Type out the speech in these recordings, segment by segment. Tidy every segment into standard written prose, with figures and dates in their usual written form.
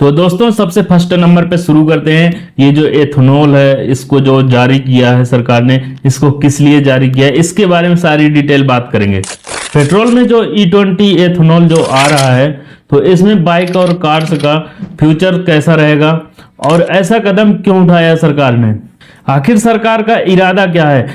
तो दोस्तों सबसे फर्स्ट नंबर पे शुरू करते हैं। ये जो एथेनॉल है इसको जो जारी किया है सरकार ने, इसको किस लिए जारी किया है इसके बारे में सारी डिटेल बात करेंगे। पेट्रोल में जो E20 एथेनॉल जो आ रहा है तो इसमें बाइक और कार्स का फ्यूचर कैसा रहेगा और ऐसा कदम क्यों उठाया सरकार ने, आखिर सरकार का इरादा क्या है,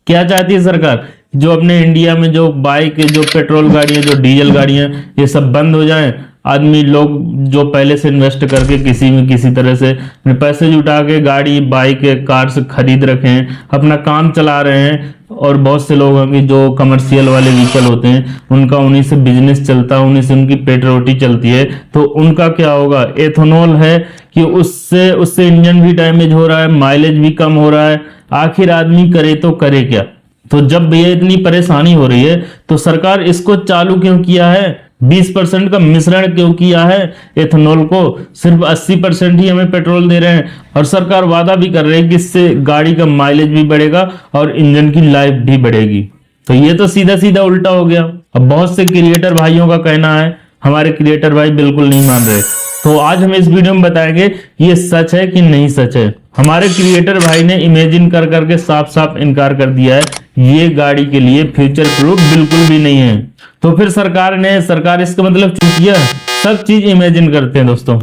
क्या चाहती है सरकार। जो अपने इंडिया में जो बाइक जो पेट्रोल गाड़ियां जो डीजल गाड़ियां ये सब बंद हो जाएं, आदमी लोग जो पहले से इन्वेस्ट करके किसी तरह से पैसे जुटा के गाड़ी बाइक कार्स खरीद रखे हैं, अपना काम चला रहे हैं। और बहुत से लोगों की जो कमर्शियल वाले व्हीकल होते हैं उनका उन्हीं से बिजनेस चलता है, उन्हीं से उनकी पेट रोटी चलती है। तो उनका क्या होगा, एथेनॉल है कि उससे इंजन भी डैमेज हो रहा है, माइलेज भी कम हो रहा है। आखिर आदमी करे तो करे क्या। तो जब ये इतनी परेशानी हो रही है तो सरकार इसको चालू क्यों किया है, 20% का मिश्रण क्यों किया है एथेनॉल को, सिर्फ 80% ही हमें पेट्रोल दे रहे हैं। और सरकार वादा भी कर रही है कि इससे गाड़ी का माइलेज भी बढ़ेगा और इंजन की लाइफ भी बढ़ेगी। तो ये तो सीधा सीधा उल्टा हो गया। अब बहुत से क्रिएटर भाइयों का कहना है हमारे क्रिएटर भाई बिल्कुल नहीं मान रहे। तो आज हम इस वीडियो में बताएंगे ये सच है कि नहीं सच है। हमारे क्रिएटर भाई ने इमेजिन कर करके साफ साफ इनकार कर दिया है, ये गाड़ी के लिए फ्यूचर प्रूफ बिल्कुल भी नहीं है। तो फिर सरकार इसका मतलब चूक गया, सब चीज इमेजिन करते हैं दोस्तों।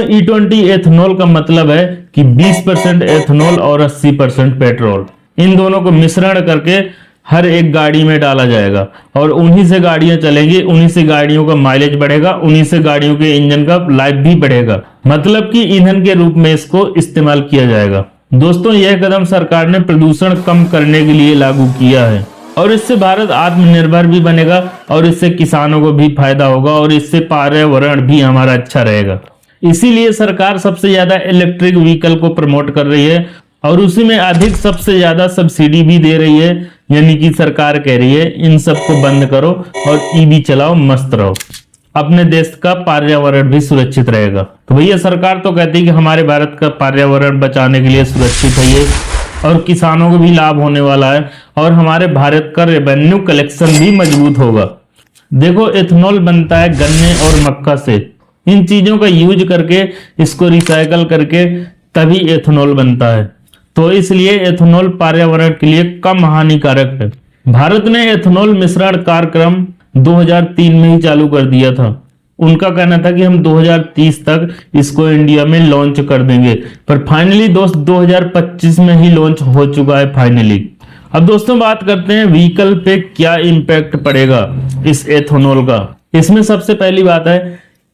E20 एथेनॉल का मतलब है कि 20% एथेनॉल और 80% पेट्रोल, इन दोनों को मिश्रण करके हर एक गाड़ी में डाला जाएगा और उन्हीं से गाड़ियां चलेंगी, उन्हीं से गाड़ियों का माइलेज बढ़ेगा, उन्हीं से गाड़ियों के इंजन का लाइफ भी बढ़ेगा। मतलब कि ईंधन के रूप में इसको इस्तेमाल किया जाएगा। दोस्तों यह कदम सरकार ने प्रदूषण कम करने के लिए लागू किया है और इससे भारत आत्मनिर्भर भी बनेगा और इससे किसानों को भी फायदा होगा और इससे पर्यावरण भी हमारा अच्छा रहेगा। इसीलिए सरकार सबसे ज्यादा इलेक्ट्रिक व्हीकल को प्रमोट कर रही है और उसी में अधिक सबसे ज्यादा सब्सिडी भी दे रही है। यानी कि सरकार कह रही है इन सबको बंद करो और ईवी चलाओ, मस्त रहो, अपने देश का पर्यावरण भी सुरक्षित रहेगा। तो भैया सरकार तो कहती है कि हमारे भारत का पर्यावरण बचाने के लिए सुरक्षित है ये और किसानों को भी लाभ होने वाला है और हमारे भारत का रेवेन्यू कलेक्शन भी मजबूत होगा। देखो एथेनॉल बनता है गन्ने और मक्का से, इन चीजों का यूज करके इसको रिसाइकल करके तभी एथेनॉल बनता है। तो इसलिए एथेनॉल पर्यावरण के लिए कम हानिकारक है। भारत ने एथेनॉल मिश्रण कार्यक्रम 2003 में ही चालू कर दिया था। उनका कहना था कि हम 2030 तक इसको इंडिया में लॉन्च कर देंगे, पर फाइनली दोस्त 2025 में ही लॉन्च हो चुका है फाइनली। अब दोस्तों बात करते हैं व्हीकल पे क्या इम्पैक्ट पड़ेगा इस एथेनॉल का। इसमें सबसे पहली बात है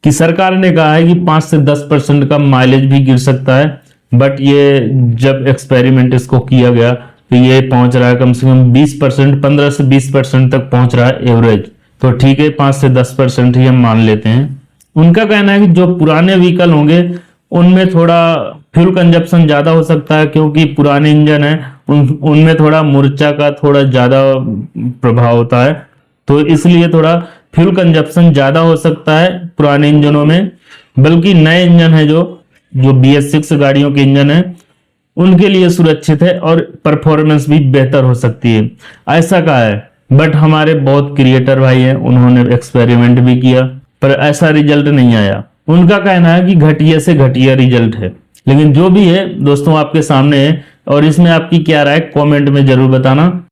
कि सरकार ने कहा है कि 5 से 10% का माइलेज भी गिर सकता है, बट ये जब एक्सपेरिमेंट इसको किया गया तो ये पहुंच रहा है कम से कम 20%, 15 से 20% तक पहुंच रहा है एवरेज। तो ठीक है 5 से 10% ही हम मान लेते हैं। उनका कहना है कि जो पुराने व्हीकल होंगे उनमें थोड़ा फ्यूल कंजप्शन ज्यादा हो सकता है, क्योंकि पुराने इंजन है उनमें थोड़ा मूर्छा का थोड़ा ज्यादा प्रभाव होता है। तो इसलिए थोड़ा फ्यूल कंजप्शन ज्यादा हो सकता है पुराने इंजनों में। बल्कि नए इंजन है जो BS6 गाड़ियों के इंजन है उनके लिए सुरक्षित है और परफॉर्मेंस भी बेहतर हो सकती है, ऐसा कहा है। बट हमारे बहुत क्रिएटर भाई हैं, उन्होंने एक्सपेरिमेंट भी किया पर ऐसा रिजल्ट नहीं आया। उनका कहना है कि घटिया से घटिया रिजल्ट है। लेकिन जो भी है दोस्तों आपके सामने है और इसमें आपकी क्या राय कमेंट में जरूर बताना।